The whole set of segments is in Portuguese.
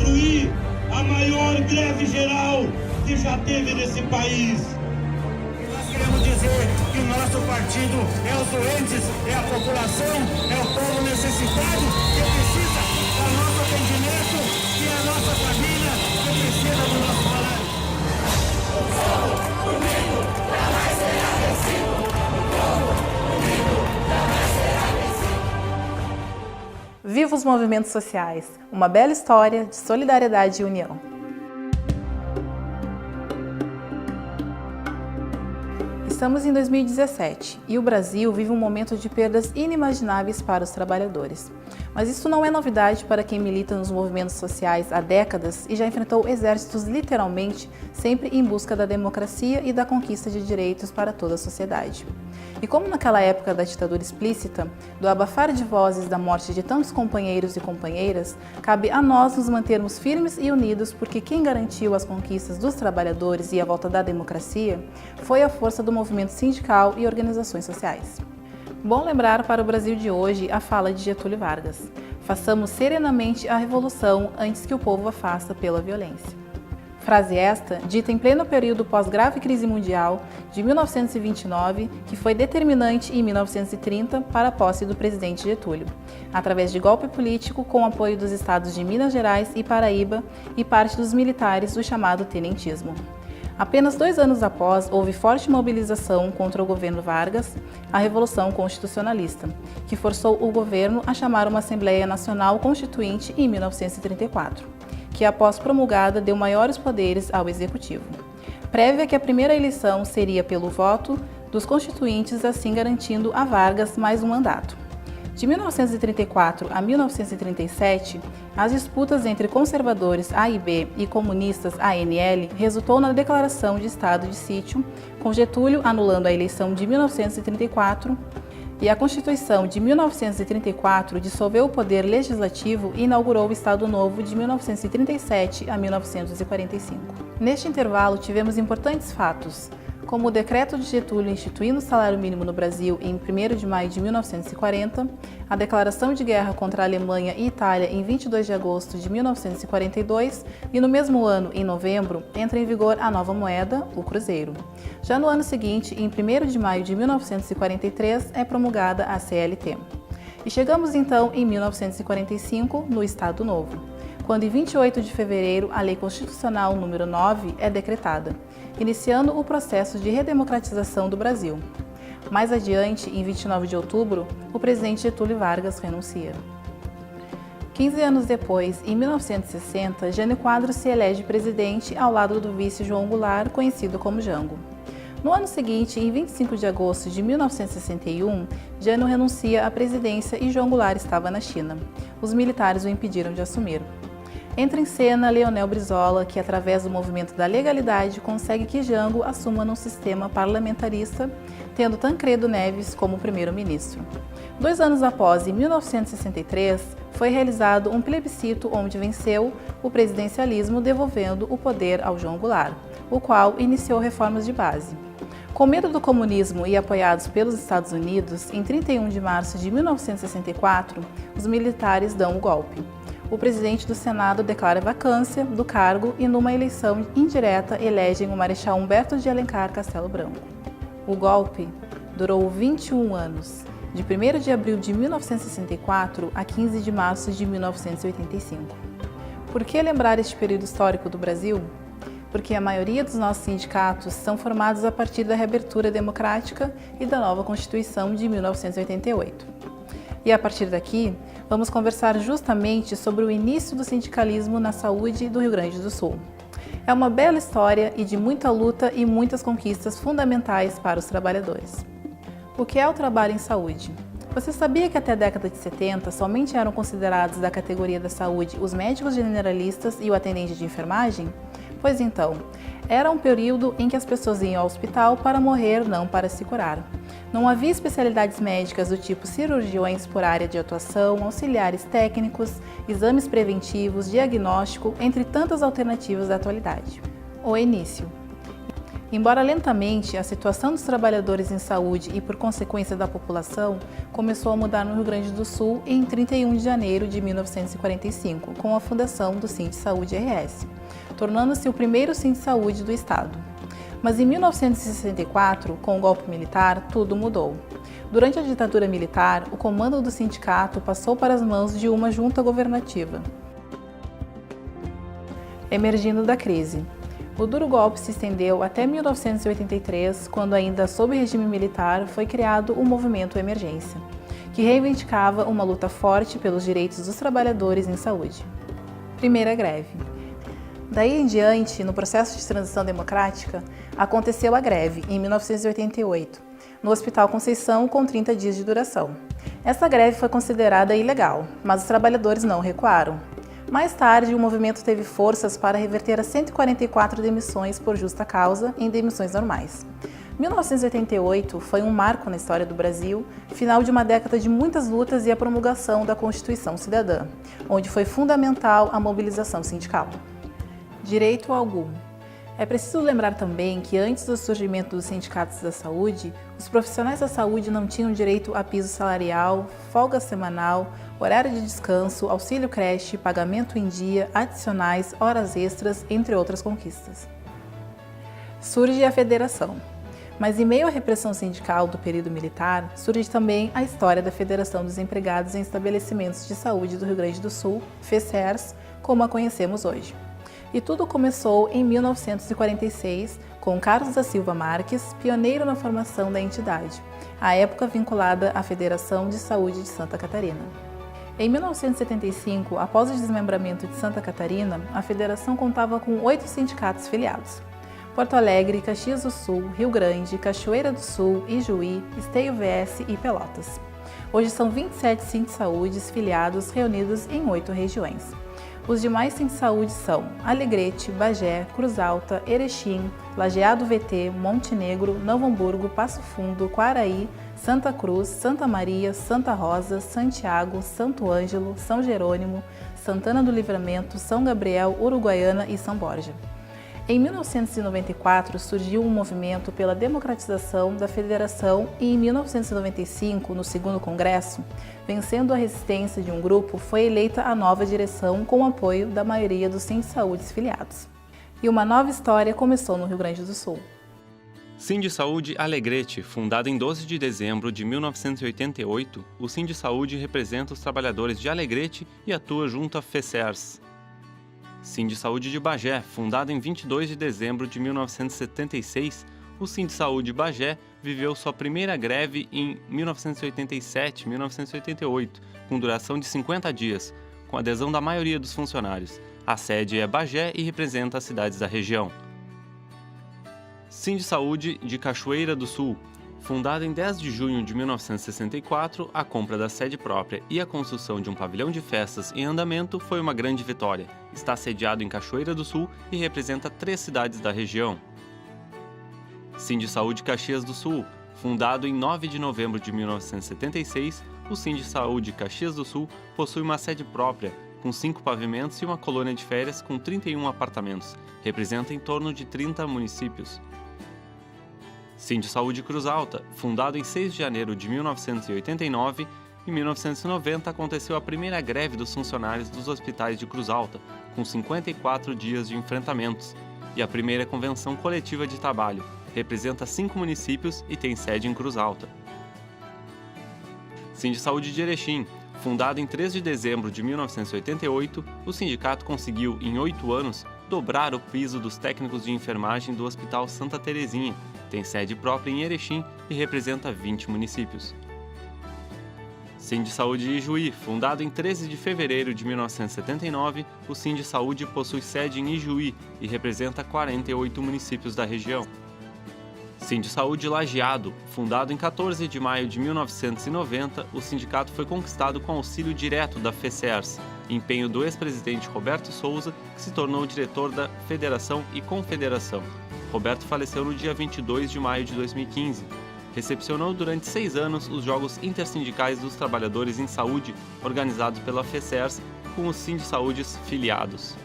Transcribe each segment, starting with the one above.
destruir a maior greve geral que já teve nesse país. Nós queremos dizer que o nosso partido é os doentes, é a população, é o povo necessitado que precisa do nosso atendimento e a nossa família que precisa do nosso salário. O povo unido jamais será vencido. O povo unido jamais será vencido. Viva os movimentos sociais! Uma bela história de solidariedade e união. Estamos em 2017 e o Brasil vive um momento de perdas inimagináveis para os trabalhadores. Mas isso não é novidade para quem milita nos movimentos sociais há décadas e já enfrentou exércitos literalmente sempre em busca da democracia e da conquista de direitos para toda a sociedade. E como naquela época da ditadura explícita, do abafar de vozes da morte de tantos companheiros e companheiras, cabe a nós nos mantermos firmes e unidos porque quem garantiu as conquistas dos trabalhadores e a volta da democracia foi a força do movimento sindical e organizações sociais. Bom lembrar para o Brasil de hoje a fala de Getúlio Vargas: façamos serenamente a revolução antes que o povo a faça pela violência. Frase esta, dita em pleno período pós-grave crise mundial de 1929, que foi determinante em 1930 para a posse do presidente Getúlio, através de golpe político com apoio dos estados de Minas Gerais e Paraíba e parte dos militares do chamado tenentismo. Apenas 2 anos após, houve forte mobilização contra o governo Vargas, a Revolução Constitucionalista, que forçou o governo a chamar uma Assembleia Nacional Constituinte em 1934, que após promulgada deu maiores poderes ao Executivo. Prévia que a primeira eleição seria pelo voto dos constituintes, assim garantindo a Vargas mais um mandato. De 1934 a 1937, as disputas entre conservadores AIB e comunistas ANL resultou na declaração de estado de sítio, com Getúlio anulando a eleição de 1934 e a Constituição de 1934 dissolveu o poder legislativo e inaugurou o Estado Novo de 1937 a 1945. Neste intervalo, tivemos importantes fatos, como o decreto de Getúlio instituindo o salário mínimo no Brasil em 1º de maio de 1940, a declaração de guerra contra a Alemanha e Itália em 22 de agosto de 1942 e no mesmo ano, em novembro, entra em vigor a nova moeda, o cruzeiro. Já no ano seguinte, em 1º de maio de 1943, é promulgada a CLT. E chegamos então em 1945, no Estado Novo, quando em 28 de fevereiro a Lei Constitucional número 9 é decretada, iniciando o processo de redemocratização do Brasil. Mais adiante, em 29 de outubro, o presidente Getúlio Vargas renuncia. 15 anos depois, em 1960, Jânio Quadros se elege presidente ao lado do vice João Goulart, conhecido como Jango. No ano seguinte, em 25 de agosto de 1961, Jânio renuncia à presidência e João Goulart estava na China. Os militares o impediram de assumir. Entra em cena Leonel Brizola, que através do movimento da legalidade consegue que Jango assuma num sistema parlamentarista, tendo Tancredo Neves como primeiro-ministro. 2 anos após, em 1963, foi realizado um plebiscito onde venceu o presidencialismo, devolvendo o poder ao João Goulart, o qual iniciou reformas de base. Com medo do comunismo e apoiados pelos Estados Unidos, em 31 de março de 1964, os militares dão o golpe. O presidente do Senado declara vacância do cargo e, numa eleição indireta, elegem o Marechal Humberto de Alencar Castelo Branco. O golpe durou 21 anos, de 1º de abril de 1964 a 15 de março de 1985. Por que lembrar este período histórico do Brasil? Porque a maioria dos nossos sindicatos são formados a partir da reabertura democrática e da nova Constituição de 1988. E a partir daqui, vamos conversar justamente sobre o início do sindicalismo na saúde do Rio Grande do Sul. É uma bela história e de muita luta e muitas conquistas fundamentais para os trabalhadores. O que é o trabalho em saúde? Você sabia que até a década de 70 somente eram considerados da categoria da saúde os médicos generalistas e o atendente de enfermagem? Pois então, era um período em que as pessoas iam ao hospital para morrer, não para se curar. Não havia especialidades médicas do tipo cirurgiões por área de atuação, auxiliares técnicos, exames preventivos, diagnóstico, entre tantas alternativas da atualidade. O início. Embora lentamente, a situação dos trabalhadores em saúde e, por consequência, da população, começou a mudar no Rio Grande do Sul em 31 de janeiro de 1945, com a fundação do Sindsaúde-RS, tornando-se o primeiro Sindsaúde do Estado. Mas em 1964, com o golpe militar, tudo mudou. Durante a ditadura militar, o comando do sindicato passou para as mãos de uma junta governativa. Emergindo da crise. O duro golpe se estendeu até 1983, quando ainda sob regime militar foi criado o Movimento Emergência, que reivindicava uma luta forte pelos direitos dos trabalhadores em saúde. Primeira greve. Daí em diante, no processo de transição democrática, aconteceu a greve, em 1988, no Hospital Conceição, com 30 dias de duração. Essa greve foi considerada ilegal, mas os trabalhadores não recuaram. Mais tarde, o movimento teve forças para reverter as 144 demissões por justa causa em demissões normais. 1988 foi um marco na história do Brasil, final de uma década de muitas lutas e a promulgação da Constituição Cidadã, onde foi fundamental a mobilização sindical. Direito algum. É preciso lembrar também que antes do surgimento dos sindicatos da saúde, os profissionais da saúde não tinham direito a piso salarial, folga semanal, horário de descanso, auxílio creche, pagamento em dia, adicionais, horas extras, entre outras conquistas. Surge a federação. Mas em meio à repressão sindical do período militar, surge também a história da Federação dos Empregados em Estabelecimentos de Saúde do Rio Grande do Sul, FESERS, como a conhecemos hoje. E tudo começou em 1946, com Carlos da Silva Marques, pioneiro na formação da entidade, à época vinculada à Federação de Saúde de Santa Catarina. Em 1975, após o desmembramento de Santa Catarina, a federação contava com 8 sindicatos filiados: Porto Alegre, Caxias do Sul, Rio Grande, Cachoeira do Sul, Ijuí, Esteio VS e Pelotas. Hoje são 27 Sindsaúdes filiados reunidos em 8 regiões. Os demais Sindsaúdes são Alegrete, Bagé, Cruz Alta, Erechim, Lajeado VT, Monte Negro, Novo Hamburgo, Passo Fundo, Quaraí, Santa Cruz, Santa Maria, Santa Rosa, Santiago, Santo Ângelo, São Jerônimo, Santana do Livramento, São Gabriel, Uruguaiana e São Borja. Em 1994, surgiu um movimento pela democratização da federação e em 1995, no segundo congresso, vencendo a resistência de um grupo, foi eleita a nova direção com o apoio da maioria dos Sindsaúdes filiados. E uma nova história começou no Rio Grande do Sul. Sindsaúde Alegrete, fundado em 12 de dezembro de 1988, o Sindsaúde representa os trabalhadores de Alegrete e atua junto à FESERS. Sindsaúde de Bagé, fundado em 22 de dezembro de 1976, o Sindsaúde Bagé viveu sua primeira greve em 1987-1988, com duração de 50 dias, com adesão da maioria dos funcionários. A sede é Bagé e representa as cidades da região. Sindsaúde de Cachoeira do Sul. Fundada em 10 de junho de 1964, a compra da sede própria e a construção de um pavilhão de festas em andamento foi uma grande vitória. Está sediado em Cachoeira do Sul e representa 3 cidades da região. Sindsaúde Caxias do Sul. Fundado em 9 de novembro de 1976, o Sindsaúde Caxias do Sul possui uma sede própria, com 5 pavimentos e uma colônia de férias com 31 apartamentos. Representa em torno de 30 municípios. Sindsaúde Cruz Alta, fundado em 6 de janeiro de 1989, em 1990 aconteceu a primeira greve dos funcionários dos hospitais de Cruz Alta, com 54 dias de enfrentamentos, e a primeira convenção coletiva de trabalho. Representa 5 municípios e tem sede em Cruz Alta. Sindsaúde de Erechim, fundado em 3 de dezembro de 1988, o sindicato conseguiu, em 8 anos, dobrar o piso dos técnicos de enfermagem do Hospital Santa Terezinha. Tem sede própria em Erechim e representa 20 municípios. Sindsaúde de Ijuí, fundado em 13 de fevereiro de 1979, o Sindsaúde possui sede em Ijuí e representa 48 municípios da região. Sindsaúde Lajeado, fundado em 14 de maio de 1990, o sindicato foi conquistado com auxílio direto da FESERS, empenho do ex-presidente Roberto Souza, que se tornou diretor da Federação e Confederação. Roberto faleceu no dia 22 de maio de 2015. Recepcionou durante 6 anos os Jogos Intersindicais dos Trabalhadores em Saúde, organizados pela FESERS, com os Sindsaúdes filiados.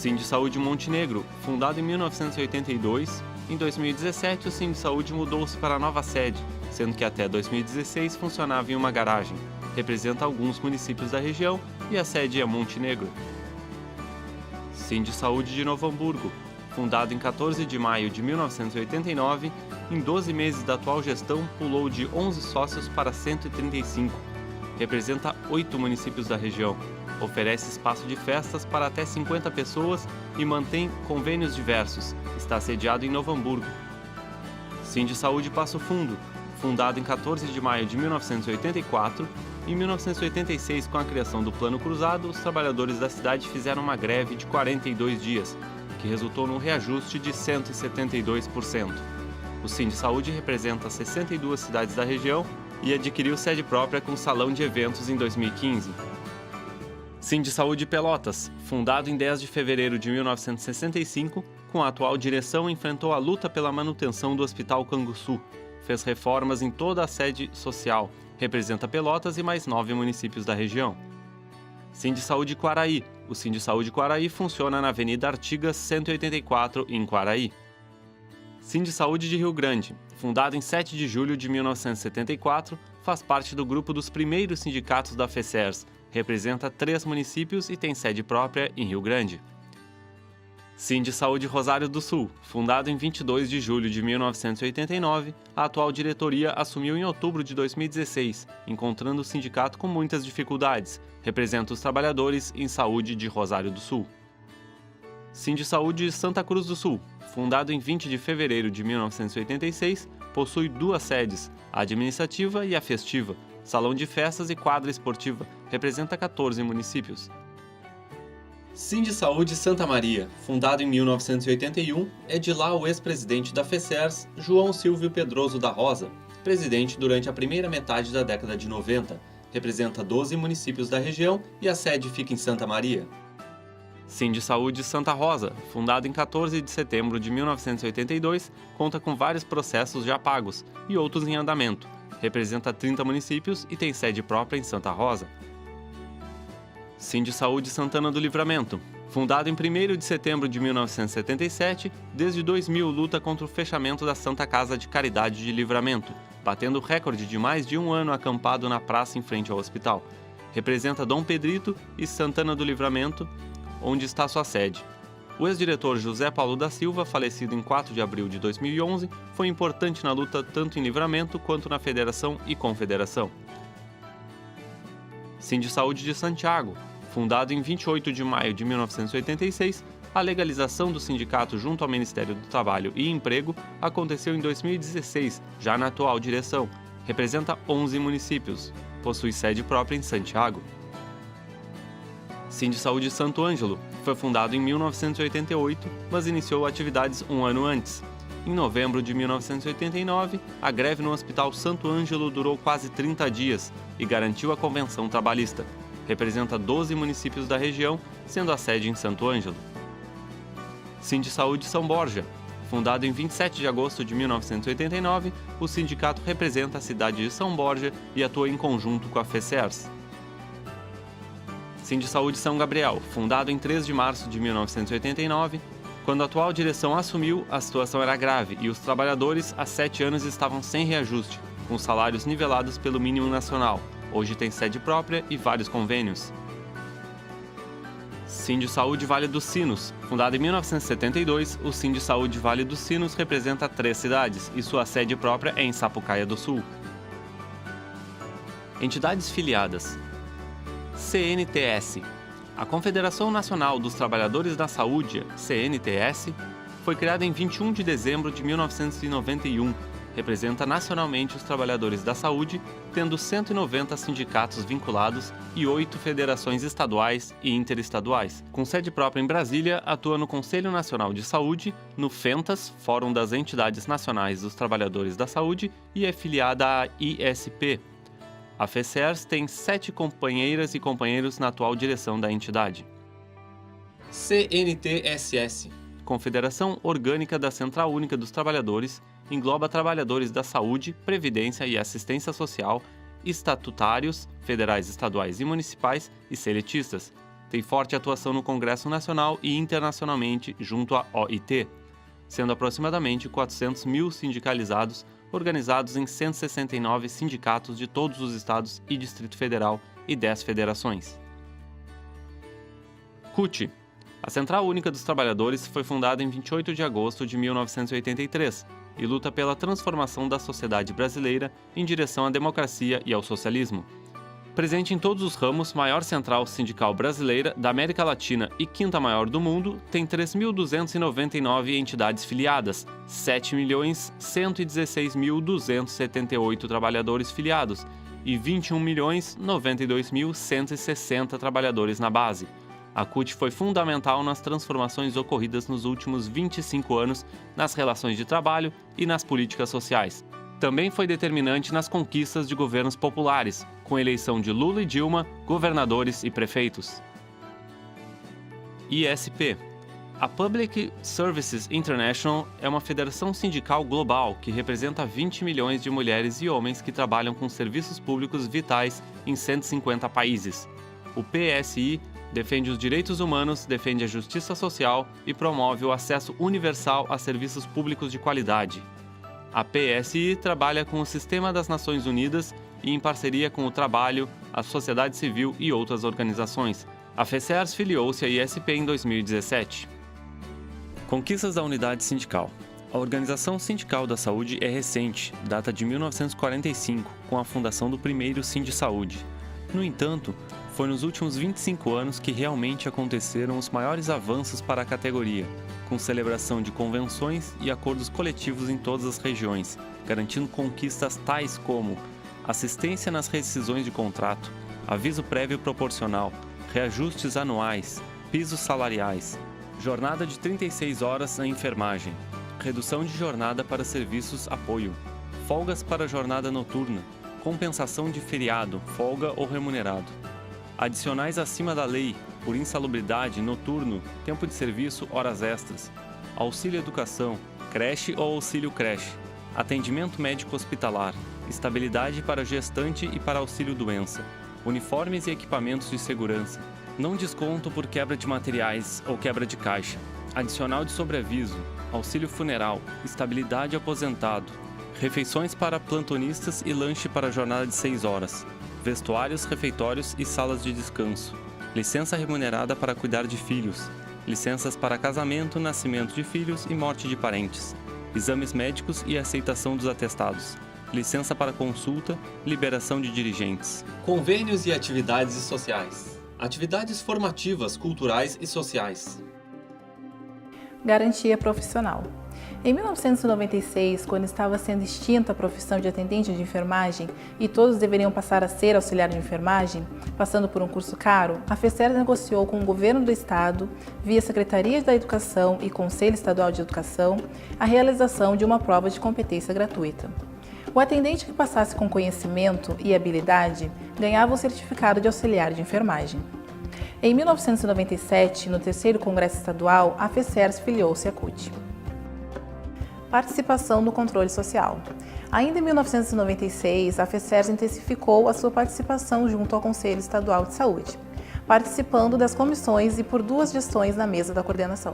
Sindsaúde Montenegro, fundado em 1982, em 2017 o Sindsaúde mudou-se para a nova sede, sendo que até 2016 funcionava em uma garagem. Representa alguns municípios da região e a sede é Montenegro. Sindsaúde de Novo Hamburgo, fundado em 14 de maio de 1989, em 12 meses da atual gestão pulou de 11 sócios para 135. Representa 8 municípios da região. Oferece espaço de festas para até 50 pessoas e mantém convênios diversos. Está sediado em Novo Hamburgo. Sindsaúde Passo Fundo, fundado em 14 de maio de 1984, em 1986, com a criação do Plano Cruzado, os trabalhadores da cidade fizeram uma greve de 42 dias, que resultou num reajuste de 172%. O Sindsaúde representa 62 cidades da região e adquiriu sede própria com salão de eventos em 2015. Sindsaúde Pelotas, fundado em 10 de fevereiro de 1965, com a atual direção enfrentou a luta pela manutenção do Hospital Canguçu. Fez reformas em toda a sede social, representa Pelotas e mais 9 municípios da região. Sindsaúde Quaraí. O Sindsaúde Quaraí funciona na Avenida Artigas 184, em Quaraí. Sindsaúde de Rio Grande. Fundado em 7 de julho de 1974, faz parte do grupo dos primeiros sindicatos da FECERS. Representa 3 municípios e tem sede própria em Rio Grande. Sindsaúde Rosário do Sul. Fundado em 22 de julho de 1989, a atual diretoria assumiu em outubro de 2016, encontrando o sindicato com muitas dificuldades. Representa os trabalhadores em saúde de Rosário do Sul. Sindsaúde Santa Cruz do Sul. Fundado em 20 de fevereiro de 1986, possui 2 sedes, a administrativa e a festiva, salão de festas e quadra esportiva. Representa 14 municípios. Sindsaúde Santa Maria, fundado em 1981, é de lá o ex-presidente da FECERS, João Silvio Pedroso da Rosa, presidente durante a primeira metade da década de 90. Representa 12 municípios da região e a sede fica em Santa Maria. Sindsaúde Santa Rosa, fundado em 14 de setembro de 1982, conta com vários processos já pagos e outros em andamento. Representa 30 municípios e tem sede própria em Santa Rosa. Sindsaúde Santana do Livramento. Fundado em 1º de setembro de 1977, desde 2000 luta contra o fechamento da Santa Casa de Caridade de Livramento, batendo o recorde de mais de um ano acampado na praça em frente ao hospital. Representa Dom Pedrito e Santana do Livramento, onde está sua sede. O ex-diretor José Paulo da Silva, falecido em 4 de abril de 2011, foi importante na luta tanto em Livramento quanto na Federação e Confederação. Sindsaúde de Santiago. Fundado em 28 de maio de 1986, a legalização do sindicato junto ao Ministério do Trabalho e Emprego aconteceu em 2016, já na atual direção. Representa 11 municípios. Possui sede própria em Santiago. Sindsaúde Santo Ângelo. Foi fundado em 1988, mas iniciou atividades um ano antes. Em novembro de 1989, a greve no Hospital Santo Ângelo durou quase 30 dias e garantiu a convenção trabalhista. Representa 12 municípios da região, sendo a sede em Santo Ângelo. Sindsaúde São Borja. Fundado em 27 de agosto de 1989, o sindicato representa a cidade de São Borja e atua em conjunto com a FECERS. Sindsaúde São Gabriel. Fundado em 3 de março de 1989, quando a atual direção assumiu, a situação era grave e os trabalhadores há 7 anos estavam sem reajuste, com salários nivelados pelo mínimo nacional. Hoje tem sede própria e vários convênios. Sindsaúde Vale dos Sinos. Fundado em 1972, o Sindsaúde Vale dos Sinos representa 3 cidades e sua sede própria é em Sapucaia do Sul. Entidades filiadas. CNTS. A Confederação Nacional dos Trabalhadores da Saúde, CNTS, foi criada em 21 de dezembro de 1991. Representa nacionalmente os trabalhadores da saúde, tendo 190 sindicatos vinculados e 8 federações estaduais e interestaduais. Com sede própria em Brasília, atua no Conselho Nacional de Saúde, no FENTAS, Fórum das Entidades Nacionais dos Trabalhadores da Saúde, e é filiada à ISP. A FECERS tem 7 companheiras e companheiros na atual direção da entidade. CNTSS, Confederação Orgânica da Central Única dos Trabalhadores, engloba trabalhadores da saúde, previdência e assistência social, estatutários, federais, estaduais e municipais e seletistas. tem forte atuação no Congresso Nacional e internacionalmente junto à OIT, sendo aproximadamente 400 mil sindicalizados organizados em 169 sindicatos de todos os estados e Distrito Federal e 10 federações. CUT. A Central Única dos Trabalhadores foi fundada em 28 de agosto de 1983 e luta pela transformação da sociedade brasileira em direção à democracia e ao socialismo. Presente em todos os ramos, maior central sindical brasileira da América Latina e quinta maior do mundo, tem 3.299 entidades filiadas, 7.116.278 trabalhadores filiados e 21.092.160 trabalhadores na base. A CUT foi fundamental nas transformações ocorridas nos últimos 25 anos nas relações de trabalho e nas políticas sociais. Também foi determinante nas conquistas de governos populares, com a eleição de Lula e Dilma, governadores e prefeitos. ISP. A Public Services International é uma federação sindical global que representa 20 milhões de mulheres e homens que trabalham com serviços públicos vitais em 150 países. O PSI defende os direitos humanos, defende a justiça social e promove o acesso universal a serviços públicos de qualidade. A PSI trabalha com o Sistema das Nações Unidas e em parceria com o Trabalho, a sociedade civil e outras organizações. A FECERS filiou-se à ISP em 2017. Conquistas da unidade sindical. A Organização Sindical da Saúde é recente, data de 1945, com a fundação do primeiro Sindisaúde. No entanto, foi nos últimos 25 anos que realmente aconteceram os maiores avanços para a categoria, com celebração de convenções e acordos coletivos em todas as regiões, garantindo conquistas tais como assistência nas rescisões de contrato, aviso prévio proporcional, reajustes anuais, pisos salariais, jornada de 36 horas na enfermagem, redução de jornada para serviços apoio, folgas para jornada noturna, compensação de feriado, folga ou remunerado, adicionais acima da lei, por insalubridade, noturno, tempo de serviço, horas extras, auxílio educação, creche ou auxílio creche, atendimento médico hospitalar, estabilidade para gestante e para auxílio doença, uniformes e equipamentos de segurança, não desconto por quebra de materiais ou quebra de caixa, adicional de sobreaviso, auxílio funeral, estabilidade aposentado, refeições para plantonistas e lanche para jornada de 6 horas, vestuários, refeitórios e salas de descanso, licença remunerada para cuidar de filhos, licenças para casamento, nascimento de filhos e morte de parentes, exames médicos e aceitação dos atestados, licença para consulta, liberação de dirigentes. Convênios e atividades sociais. Atividades formativas, culturais e sociais. Garantia profissional. Em 1996, quando estava sendo extinta a profissão de atendente de enfermagem e todos deveriam passar a ser auxiliar de enfermagem, passando por um curso caro, a FECERS negociou com o governo do estado, via Secretaria da Educação e Conselho Estadual de Educação, a realização de uma prova de competência gratuita. O atendente que passasse com conhecimento e habilidade ganhava o certificado de auxiliar de enfermagem. Em 1997, no terceiro Congresso Estadual, a FECERS filiou-se à CUT. Participação no controle social. Ainda em 1996, a FECERS intensificou a sua participação junto ao Conselho Estadual de Saúde, participando das comissões e por 2 gestões na mesa da coordenação.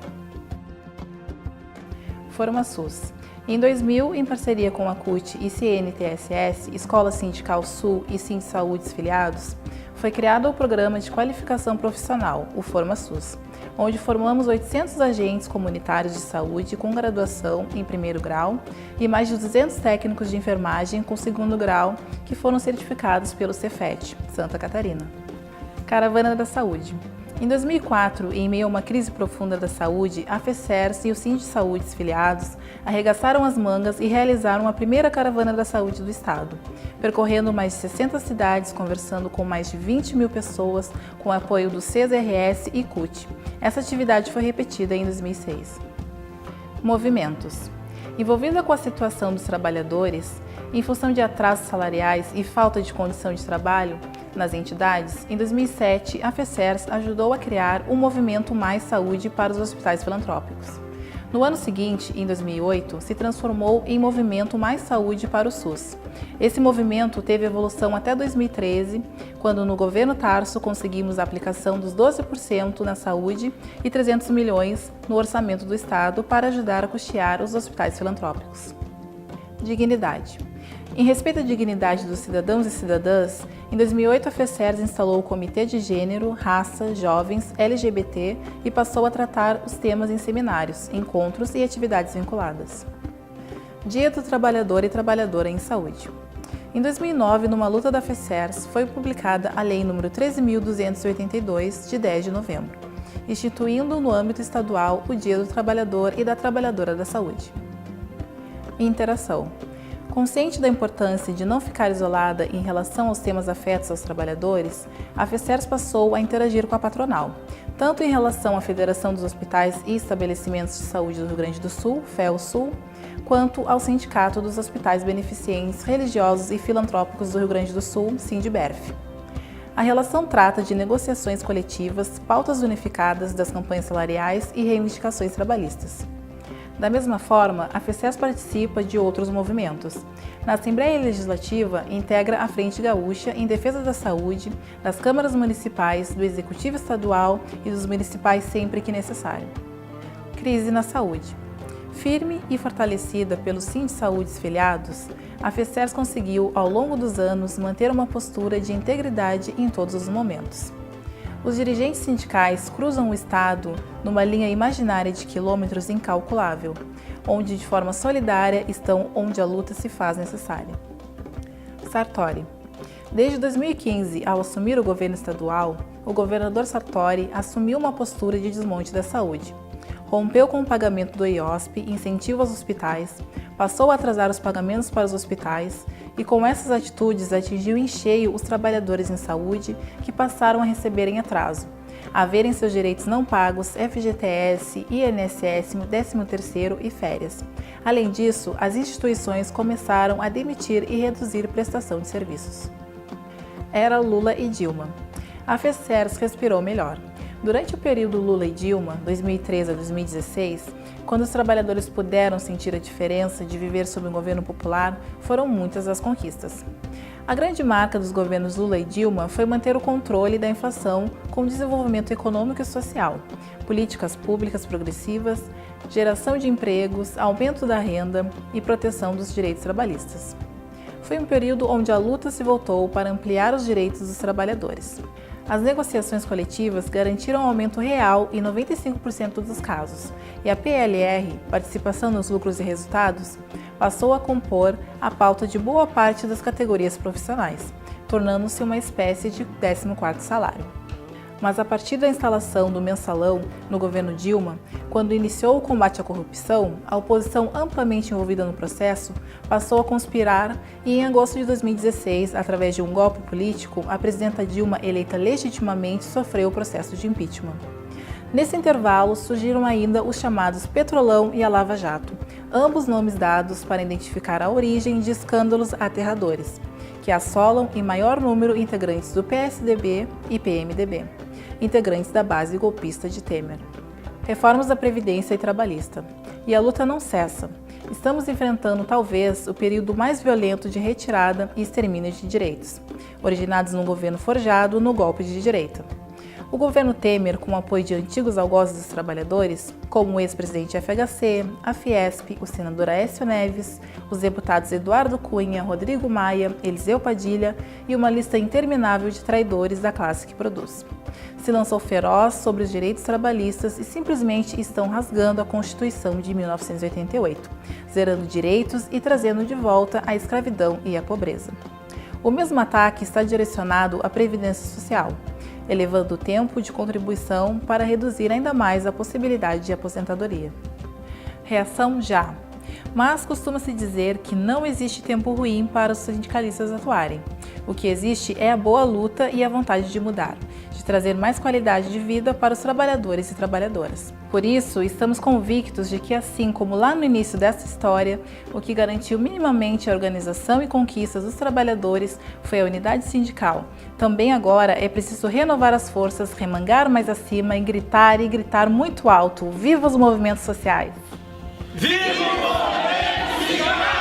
FormaSUS. Em 2000, em parceria com a CUT e CNTSS, Escola Sindical Sul e Sindisaúdes filiados, foi criado o Programa de Qualificação Profissional, o FormaSUS, onde formamos 800 agentes comunitários de saúde com graduação em 1º grau e mais de 200 técnicos de enfermagem com 2º grau que foram certificados pelo Cefet, Santa Catarina. Caravana da Saúde. Em 2004, em meio a uma crise profunda da saúde, a FECERS e os Sindisaúdes filiados arregaçaram as mangas e realizaram a primeira Caravana da Saúde do Estado, percorrendo mais de 60 cidades, conversando com mais de 20 mil pessoas, com o apoio do CESRS e CUT. Essa atividade foi repetida em 2006. Movimentos. Envolvida com a situação dos trabalhadores, em função de atrasos salariais e falta de condição de trabalho nas entidades, em 2007, a FECERS ajudou a criar o movimento Mais Saúde para os hospitais filantrópicos. No ano seguinte, em 2008, se transformou em Movimento Mais Saúde para o SUS. Esse movimento teve evolução até 2013, quando no governo Tarso conseguimos a aplicação dos 12% na saúde e 300 milhões no orçamento do Estado para ajudar a custear os hospitais filantrópicos. Dignidade. Em respeito à dignidade dos cidadãos e cidadãs, em 2008 a FECERS instalou o Comitê de Gênero, Raça, Jovens, LGBT e passou a tratar os temas em seminários, encontros e atividades vinculadas. Dia do Trabalhador e Trabalhadora em Saúde. Em 2009, numa luta da FECERS, foi publicada a Lei nº 13.282, de 10 de novembro, instituindo no âmbito estadual o Dia do Trabalhador e da Trabalhadora da Saúde. Interação. Consciente da importância de não ficar isolada em relação aos temas afetos aos trabalhadores, a FECERS passou a interagir com a patronal, tanto em relação à Federação dos Hospitais e Estabelecimentos de Saúde do Rio Grande do Sul, FEHOSUL, quanto ao Sindicato dos Hospitais Beneficentes Religiosos e Filantrópicos do Rio Grande do Sul, SINDBERF. A relação trata de negociações coletivas, pautas unificadas das campanhas salariais e reivindicações trabalhistas. Da mesma forma, a FECERS participa de outros movimentos. Na Assembleia Legislativa, integra a Frente Gaúcha em defesa da saúde, das câmaras municipais, do Executivo Estadual e dos municipais sempre que necessário. Crise na saúde. Firme e fortalecida pelos Sindsaúdes filiados, a FECERS conseguiu, ao longo dos anos, manter uma postura de integridade em todos os momentos. Os dirigentes sindicais cruzam o Estado numa linha imaginária de quilômetros incalculável, onde de forma solidária estão onde a luta se faz necessária. Sartori. Desde 2015, ao assumir o governo estadual, o governador Sartori assumiu uma postura de desmonte da saúde. Rompeu com o pagamento do IOSP, incentivo aos hospitais, passou a atrasar os pagamentos para os hospitais e com essas atitudes atingiu em cheio os trabalhadores em saúde que passaram a receber em atraso, a verem seus direitos não pagos, FGTS, INSS, 13º e férias. Além disso, as instituições começaram a demitir e reduzir prestação de serviços. Era Lula e Dilma. A FECERS respirou melhor. Durante o período Lula e Dilma, 2013 a 2016, quando os trabalhadores puderam sentir a diferença de viver sob um governo popular, foram muitas as conquistas. A grande marca dos governos Lula e Dilma foi manter o controle da inflação com desenvolvimento econômico e social, políticas públicas progressivas, geração de empregos, aumento da renda e proteção dos direitos trabalhistas. Foi um período onde a luta se voltou para ampliar os direitos dos trabalhadores. As negociações coletivas garantiram aumento real em 95% dos casos, e a PLR, Participação nos Lucros e Resultados, passou a compor a pauta de boa parte das categorias profissionais, tornando-se uma espécie de 14º salário. Mas a partir da instalação do mensalão no governo Dilma, quando iniciou o combate à corrupção, a oposição amplamente envolvida no processo passou a conspirar e em agosto de 2016, através de um golpe político, a presidenta Dilma, eleita legitimamente, sofreu o processo de impeachment. Nesse intervalo, surgiram ainda os chamados Petrolão e a Lava Jato, ambos nomes dados para identificar a origem de escândalos aterradores, que assolam em maior número integrantes do PSDB e PMDB, integrantes da base golpista de Temer. Reformas da Previdência e Trabalhista. E a luta não cessa. Estamos enfrentando, talvez, o período mais violento de retirada e extermínio de direitos, originados num governo forjado no golpe de direita. O governo Temer, com o apoio de antigos algozes dos trabalhadores, como o ex-presidente FHC, a Fiesp, o senador Aécio Neves, os deputados Eduardo Cunha, Rodrigo Maia, Eliseu Padilha e uma lista interminável de traidores da classe que produz. Se lançou feroz sobre os direitos trabalhistas e simplesmente estão rasgando a Constituição de 1988, zerando direitos e trazendo de volta a escravidão e a pobreza. O mesmo ataque está direcionado à Previdência Social, elevando o tempo de contribuição para reduzir ainda mais a possibilidade de aposentadoria. Reação já. Mas costuma-se dizer que não existe tempo ruim para os sindicalistas atuarem. O que existe é a boa luta e a vontade de mudar, de trazer mais qualidade de vida para os trabalhadores e trabalhadoras. Por isso, estamos convictos de que, assim como lá no início dessa história, o que garantiu minimamente a organização e conquistas dos trabalhadores foi a unidade sindical. Também agora é preciso renovar as forças, remangar mais acima e gritar muito alto: viva os movimentos sociais! Viva o movimento sindical!